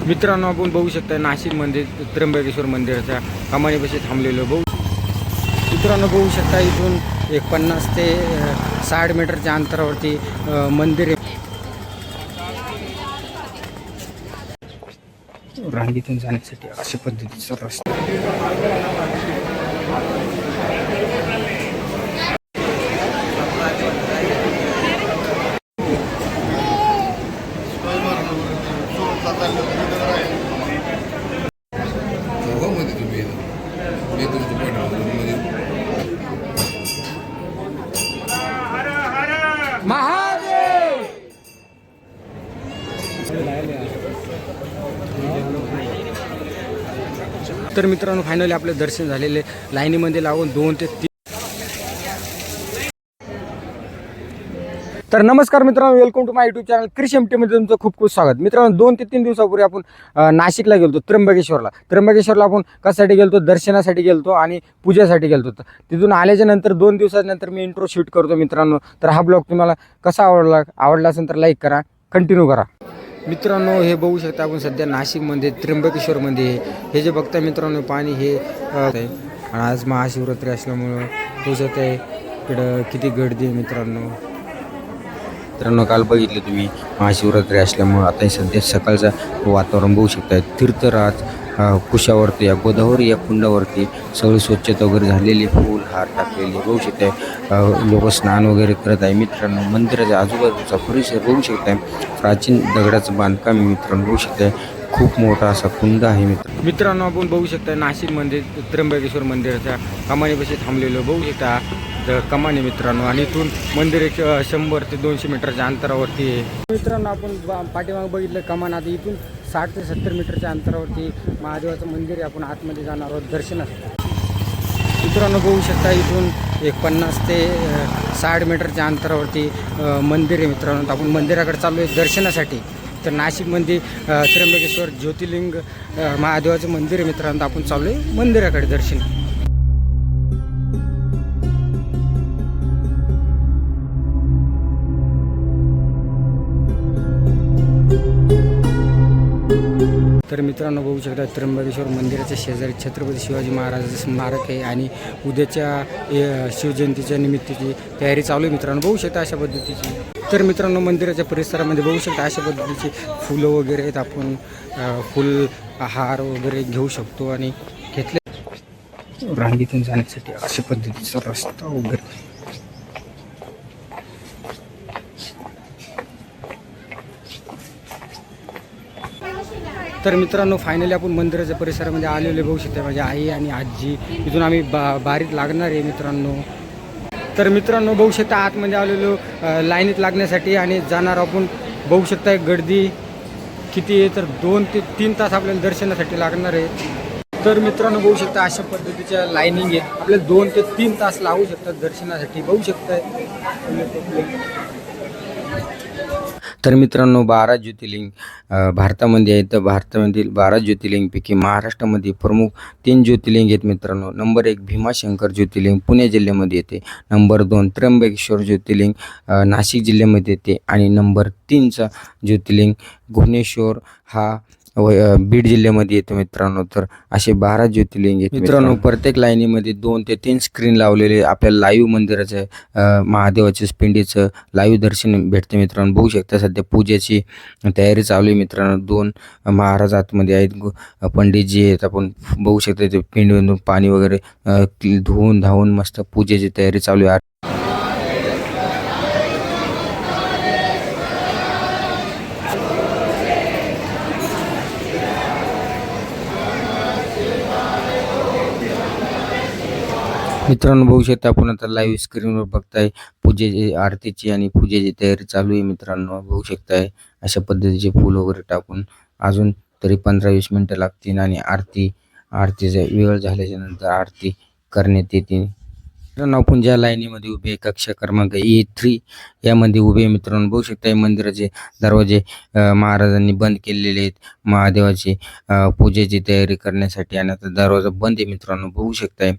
मित्रांनो, आपण बघू शकता नाशिकमध्ये त्र्यंबकेश्वर मंदिराच्या कमानीपाशी थांबलेलो मित्रांनो बघू शकता. इथून एक 50 ते 60 मीटरच्या अंतरावरती मंदिर आहे. रांगेतून जाण्यासाठी अशा पद्धतीचा रस्ता. महादेव. तर मित्रांनो, फायनली आपले दर्शन झालेले. लाईनीमध्ये लागून 2 ते 3. तर नमस्कार मित्रांनो, welcome to my YouTube channel Krish एमटीमध्ये तुमचं खूप खूप स्वागत. मित्रांनो, 2 ते 3 दिवसापूर्वी आपण नाशिकला गेलो, त्र्यंबकेश्वरला आपण कशासाठी गेलो? दर्शनासाठी गेलो आणि पूजेसाठी गेलो. तिथून आल्याच्या नंतर 2 दिवसानंतर मी इंट्रो शूट करतो मित्रांनो. तर हा ब्लॉग तुम्हाला कसा आवडला असेल तर लाईक करा, कंटिन्यू करा. मित्रांनो, हे बघू शकता आपण सध्या नाशिकमध्ये त्र्यंबकेश्वरमध्ये. हे जे बघता मित्रांनो पाणी हे आणि आज महाशिवरात्री असल्यामुळं होऊ शकत आहे इकडं किती गर्दी आहे मित्रांनो. काल बघितलं तुम्ही महाशिवरात्री असल्यामुळं. आता सध्या सकाळचं वातावरण बघू शकता. तीर्थराज कुशावरती या गोदावरी या कुंडावरती सगळी स्वच्छता वगैरे झालेली, फूल हार टाकलेली बघू शकताय. लोक स्नान वगैरे करत आहे मित्रांनो. मंदिराच्या आजूबाजूचा परिसर बघू शकताय. प्राचीन दगडाचं बांधकाम मित्रांनो बघू शकताय. खूप मोठा असा कुंड आहे मित्रांनो. आपण बघू शकता नाशिकमध्ये त्र्यंबकेश्वर मंदिराच्या कमानीपाशी थांबलेलो बघू शकता. कमानी मित्रांनो, आणि इथून मंदिर एक 100 ते 200 मीटरच्या अंतरावरती आहे मित्रांनो. आपण पाठीमागे बघितलं कमान. आता इथून 60 ते 70 मीटरच्या अंतरावरती महादेवाचं मंदिर आहे. आपण आतमध्ये जाणार आहोत दर्शनासाठी मित्रांनो. बघू शकता इथून एक 50 ते 60 मीटरच्या अंतरावरती मंदिर आहे मित्रांनो. आपण मंदिराकडे चाललो आहे दर्शनासाठी. तर नाशिकमध्ये त्र्यंबकेश्वर ज्योतिर्लिंग महादेवाचं मंदिर आहे मित्रांनो. आपण चाललो आहे मंदिराकडे दर्शन. तर मित्रांनो, बघू शकता त्र्यंबकेश्वर मंदिराच्या शेजारी छत्रपती शिवाजी महाराजांचं स्मारक आहे आणि उद्याच्या शिवजयंतीच्या निमित्ताची तयारी चालू आहे मित्रांनो. बघू शकता अशा पद्धतीची. तर मित्रांनो, मंदिराच्या परिसरामध्ये बघू शकता अशा पद्धतीची फुलं वगैरे आहेत. आपण फुल हार वगैरे घेऊ शकतो आणि घेतले. रांगेतून जाण्यासाठी अशा पद्धतीचा रस्ता वगैरे. तर मित्रांनो, फायनली आपण मंदिराच्या परिसरामध्ये आलेले बघू शकता. माझी आई आणि आजी. इथून आम्ही बारीत लागणार आहे मित्रांनो. तर मित्रांनो, बघू शकता आतमध्ये आलेलो लाईनीत लागण्यासाठी आणि जाणार आपण. बघू शकता गर्दी किती आहे. तर 2 ते 3 तास आपल्याला दर्शनासाठी लागणार आहे. तर मित्रांनो, बघू शकता अशा पद्धतीच्या लाईनिंग आहेत. आपल्याला 2 ते 3 तास लागू शकतात दर्शनासाठी बघू शकता. तर मित्रांनो, 12 ज्योतिर्लिंग भारतामध्ये आहेत. तर भारतामधील 12 ज्योतिर्लिंगपैकी महाराष्ट्रामध्ये प्रमुख 3 ज्योतिर्लिंग आहेत मित्रांनो. नंबर 1 भीमाशंकर ज्योतिर्लिंग पुणे जिल्ह्यामध्ये येते. नंबर 2 त्र्यंबकेश्वर ज्योतिर्लिंग नाशिक जिल्ह्यामध्ये येते. आणि नंबर 3चा ज्योतिर्लिंग घुणेश्वर हा बीड जिल्ह्यामध्ये येतो मित्रांनो. तर असे 12 ज्योतिर्लिंग आहेत मित्रांनो. प्रत्येक लाईनीमध्ये 2 ते 3 स्क्रीन लावलेले आपल्याला लाईव्ह मंदिराचं महादेवाच्या पिंडीचं लाईव्ह दर्शन भेटते मित्रांनो. बघू शकता सध्या पूजेची तयारी चालू आहे मित्रांनो. 2 महाराज आतमध्ये आहेत, पंडितजी आहेत. आपण बघू शकता ते पिंडीमधून पाणी वगैरे धुवून धावून मस्त पूजेची तयारी चालू आहे. मित्रांनो, बघू शकता आपण आता लाईव्ह स्क्रीनवर बघताय पूजेची आरतीची आणि पूजेची तयारी चालू आहे मित्रांनो. बघू शकताय अशा पद्धतीचे फूल वगैरे टाकून अजून तरी 15-20 मिनटं लागतील आणि आरतीचा वेळ झाल्याच्या नंतर आरती करण्यात येते. मित्रांनो, आपण ज्या लाईनीमध्ये उभे कक्षा क्रमांक E3 यामध्ये उभे मित्रांनो. बघू शकता मंदिराचे दरवाजे महाराजांनी बंद केलेले आहेत महादेवाची पूजेची तयारी करण्यासाठी. आणि आता दरवाजा बंद आहे मित्रांनो. बघू शकताय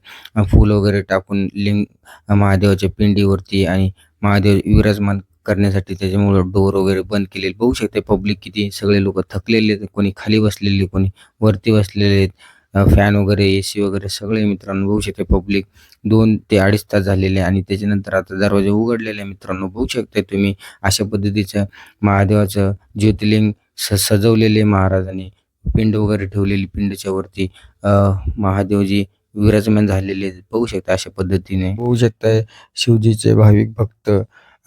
फूल वगैरे टाकून लिंग महादेवाच्या पिंडीवरती आणि महादेव विराजमान करण्यासाठी त्याच्यामुळं डोर वगैरे बंद केलेले बघू शकते. पब्लिक किती सगळे लोक थकलेले आहेत, कोणी खाली बसलेले, कोणी वरती बसलेले आहेत. फॅन वगैरे AC वगैरे सगळे मित्रांनो बघू शकते. पब्लिक 2 ते 2.5 तास झालेले आणि त्याच्यानंतर आता दरवाजे उघडलेले आहे मित्रांनो. बघू शकता तुम्ही अशा पद्धतीचं महादेवाचं ज्योतिर्लिंग सजवलेले महाराजांनी पिंड वगैरे ठेवलेली, पिंडच्या वरती महादेवजी विराजमान झालेले आहेत. बघू शकता अशा पद्धतीने. बघू शकताय शिवजीचे भाविक भक्त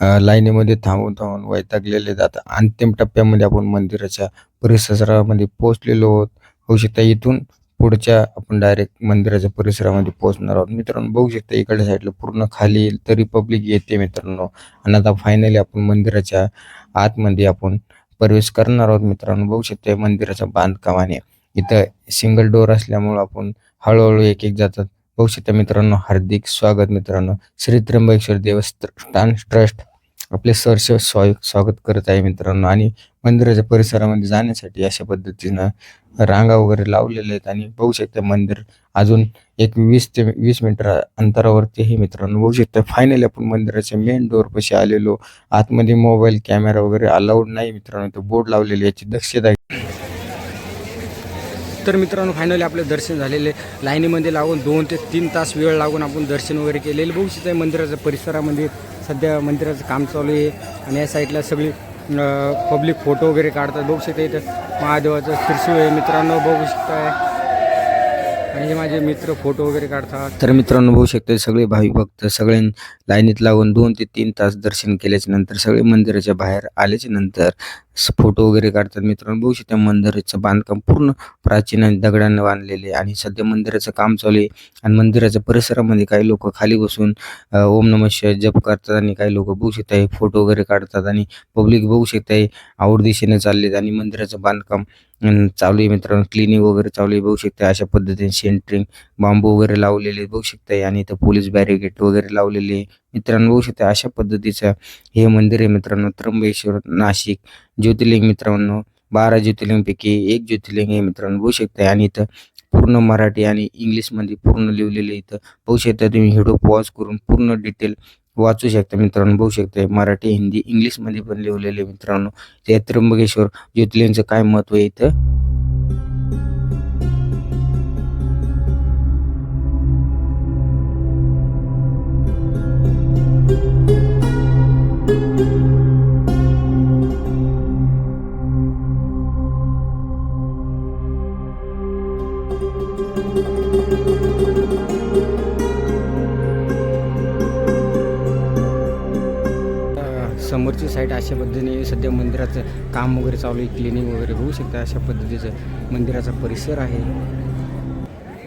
लाईनीमध्ये थांबून थांबून वैतागलेले आहेत. आता अंतिम टप्प्यामध्ये आपण मंदिराच्या परिसरामध्ये पोहोचलेलो आहोत. होऊ शकता इथून पुढच्या आपण डायरेक्ट मंदिराच्या परिसरामध्ये पोहोचणार आहोत. मित्रांनो बघू शकता इकडच्या साईडला पूर्ण खाली तरी पब्लिक येते मित्रांनो. आणि आता फायनली आपण मंदिराच्या आतमध्ये आपण प्रवेश करणार आहोत मित्रांनो. बघू शकता मंदिराच्या बांधकामाने इथं सिंगल डोर असल्यामुळं आपण हळूहळू एक एक जातात. बघू शकता मित्रांनो. हार्दिक स्वागत मित्रांनो. श्री त्र्यंबकेश्वर देवस्थान ट्रस्ट आपले सहर्ष स्वागत करत आहे मित्रांनो. आणि मंदिराच्या परिसरामध्ये जाण्यासाठी अशा पद्धतीनं रांगा वगैरे लावलेल्या आहेत. आणि बघू शकता मंदिर अजून एक 20 ते 20 मीटर अंतरावरती हे मित्रांनो. बघू शकता फायनली आपण मंदिराच्या मेन डोर पाशी आलेलो. आतमध्ये मोबाईल कॅमेरा वगैरे अलाउड नाही मित्रांनो. तो बोर्ड लावलेली याची दक्षता आहे. तर मित्रांनो फायनली आपले दर्शन झालेले. लाईनीमध्ये लागून 2 ते 3 तास वेळ लागून आपण दर्शन वगैरे केलेले. बघू शकता मंदिराच्या परिसरामध्ये सध्या मंदिराचं काम चालू आहे. आणि या साईडला सगळी पब्लिक फोटो वगैरे काढतात. बघू शकता इथं महादेवाचं त्रिशूळ आहे मित्रांनो. बघू शकताय आणि हे माझे मित्र फोटो वगैरे काढतात. तर मित्रांनो बघू शकता सगळे भाविक भक्त सगळे लाईनीत लागून 2 ते 3 तास दर्शन केल्याच्या नंतर सगळे मंदिराच्या बाहेर आल्याच्या नंतर फोटो वगैरे काढतात मित्रांनो. बघू शकता मंदिराचं बांधकाम पूर्ण प्राचीन आणि दगडांना बांधलेले आणि सध्या मंदिराचं काम चालू आहे. आणि मंदिराच्या परिसरामध्ये काही लोक खाली बसून ओम नमः शिवाय जप करतात आणि काही लोक बघू शकता फोटो वगैरे काढतात. आणि पब्लिक बघू शकता आवड दिशेने चाललेत आणि मंदिराचं बांधकाम चालू आहे मित्रांनो. क्लिनिंग वगैरे चालू आहे. बघू शकता अशा पद्धतीने सेंटरिंग बांबू वगैरे लावलेले बघू शकता. आणि इथं पोलीस बॅरिकेड वगैरे लावलेले मित्रांनो. बघू शकता अशा पद्धतीचं हे मंदिर आहे मित्रांनो. त्र्यंबकेश्वर नाशिक ज्योतिर्लिंग मित्रांनो. 12 ज्योतिर्लिंगपैकी एक ज्योतिर्लिंग आहे मित्रांनो. बघू शकता. आणि इथं पूर्ण मराठी आणि इंग्लिशमध्ये पूर्ण लिहिलेलं इथं बघू शकता. तुम्ही व्हिडिओ पॉज करून पूर्ण डिटेल वाचू शकता मित्रांनो. बघू शकता मराठी हिंदी इंग्लिशमध्ये पण लिहिलेले मित्रांनो. त्या त्र्यंबकेश्वर ज्योतिर्लिंगचं काय महत्त्व आहे इथं. समोरची साईड अशा पद्धतीने सध्या मंदिराचं काम वगैरे चालू आहे. क्लिनिंग वगैरे होऊ शकतं. अशा पद्धतीचं मंदिराचा परिसर आहे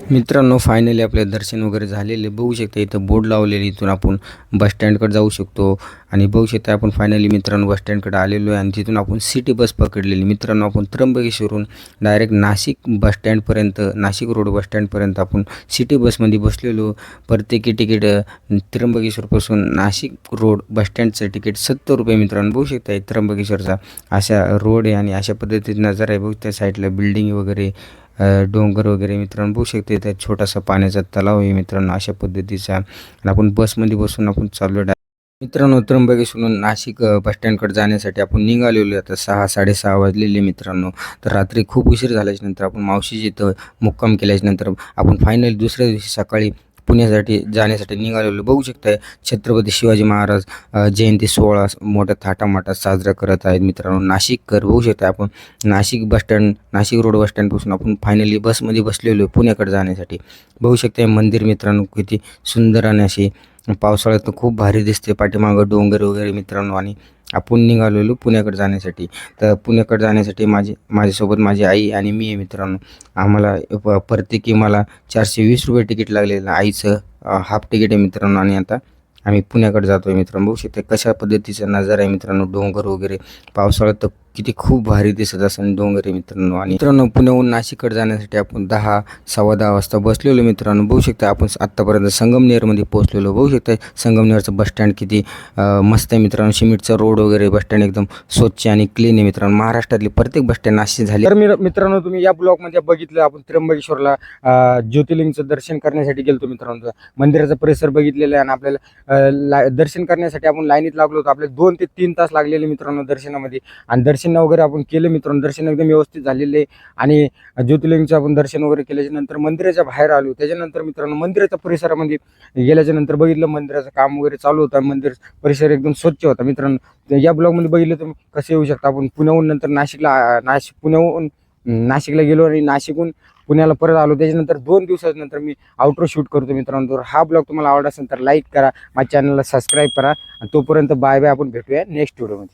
मित्रांनो. फायनली आपले दर्शन वगैरे झालेले बघू शकता. इथं बोर्ड लावलेले इथून आपण बस स्टँडकडे जाऊ शकतो. आणि बघू शकता आपण फायनली मित्रांनो बस स्टँडकडे आलेलो आहे. आणि तिथून आपण सिटी बस पकडलेली मित्रांनो. आपण त्र्यंबकेश्वरून डायरेक्ट नाशिक बस स्टँडपर्यंत, नाशिक रोड बस स्टँडपर्यंत आपण सिटी बसमध्ये बसलेलो. प्रत्येकी तिकीट त्र्यंबकेश्वरपासून नाशिक रोड बस स्टँडचं तिकीट 70 रुपये मित्रांनो. बघू शकता त्र्यंबकेश्वरचा अशा रोड आहे आणि अशा पद्धतीने नजारा आहे. बघू त्या साईडला बिल्डिंग वगैरे डोंगर वगैरे मित्रांनो. बघू शकते त्यात छोटासा पाण्याचा तलाव आहे मित्रांनो अशा पद्धतीचा. आणि आपण बसमध्ये बसून आपण चाललो मित्रांनो. त्र्यंबकेश्वरून नाशिक बस स्टँडकडे जाण्यासाठी आपण निघालेलो. आता 6-6:30 वाजलेले मित्रांनो. तर रात्री खूप उशीर झाल्याच्या नंतर आपण मावशीची इथं मुक्काम केल्याच्या नंतर आपण फायनली दुसऱ्या दिवशी सकाळी पुण्यासाठी जाण्यासाठी निघालेलो. बघू शकताय छत्रपती शिवाजी महाराज जयंती सोहळा मोठ्या थाटामाटात साजरा करत आहेत मित्रांनो. नाशिककर बघू शकता आपण Nashik bus stand, Nashik road bus स्टँडपासून आपण फायनली बसमध्ये बसलेलो पुण्याकडे जाण्यासाठी. बघू शकता मंदिर मित्रांनो किती सुंदर आणि अशी पावसाळ्यात खूप भारी दिसते. पाठीमागं डोंगर वगैरे मित्रांनो. आणि आपण निघालेलो पुण्याकडे जाण्यासाठी. तर पुण्याकडे जाण्यासाठी माझ्यासोबत माझी आई आणि मी आहे मित्रांनो. आम्हाला प्रत्येकी मला 420 रुपये तिकीट लागलेलं. आईचं हाफ तिकीट आहे मित्रांनो. आणि आता आम्ही पुण्याकडे जातो आहे मित्रांनो. बघू शकता कशा पद्धतीचा नजारा आहे मित्रांनो. डोंगर वगैरे पावसाळ्यात तर किती खूप भारी दिसत असेल डोंगर आहे मित्रांनो. आणि मित्रांनो पुण्याहून नाशिककडे जाण्यासाठी आपण 10 सव्वा 10 वाजता बसलेलो मित्रांनो. बघू शकता आपण आत्तापर्यंत संगमनेरमध्ये पोहोचलेलो. बघू शकता संगमनेरचं बस स्टँड किती मस्त आहे मित्रांनो. सिमेंटचा रोड वगैरे बस स्टँड एकदम स्वच्छ आणि क्लीन आहे मित्रांनो. महाराष्ट्रातली प्रत्येक बस स्टँड अशी झाली. तर मित्रांनो तुम्ही या ब्लॉगमध्ये बघितलं आपण त्र्यंबकेश्वरला ज्योतिर्लिंगचं दर्शन करण्यासाठी गेलतो मित्रांनो. मंदिराचा परिसर बघितलेला आहे आणि आपल्याला दर्शन करण्यासाठी आपण लाईनीत लागलो होतो. आपल्याला 2 ते 3 तास लागलेले मित्रांनो दर्शनामध्ये. आणि दर्शन वगैरे आपण केलं मित्रांनो. दर्शन एकदम व्यवस्थित झालेले आणि ज्योतिर्लिंगचं आपण दर्शन वगैरे केल्याच्या नंतर मंदिराच्या बाहेर आलो. त्याच्यानंतर मित्रांनो मंदिराच्या परिसरामध्ये गेल्याच्या नंतर बघितलं मंदिराचं काम वगैरे चालू होतं. मंदिर परिसर एकदम स्वच्छ होता मित्रांनो. या ब्लॉगमध्ये बघितलं तुम्ही कसे येऊ शकता. आपण पुण्याहून नंतर पुण्याहून नाशिकला गेलो आणि नाशिकहून पुण्याला परत आलो. त्याच्यानंतर 2 दिवसानंतर मी आउटरो शूट करतो मित्रांनो. तर हा ब्लॉग तुम्हाला आवडला असेल तर लाईक करा, माझ्या चॅनलला सबस्क्राईब करा आणि तोपर्यंत बाय बाय. आपण भेटूया नेक्स्ट व्हिडिओमध्ये.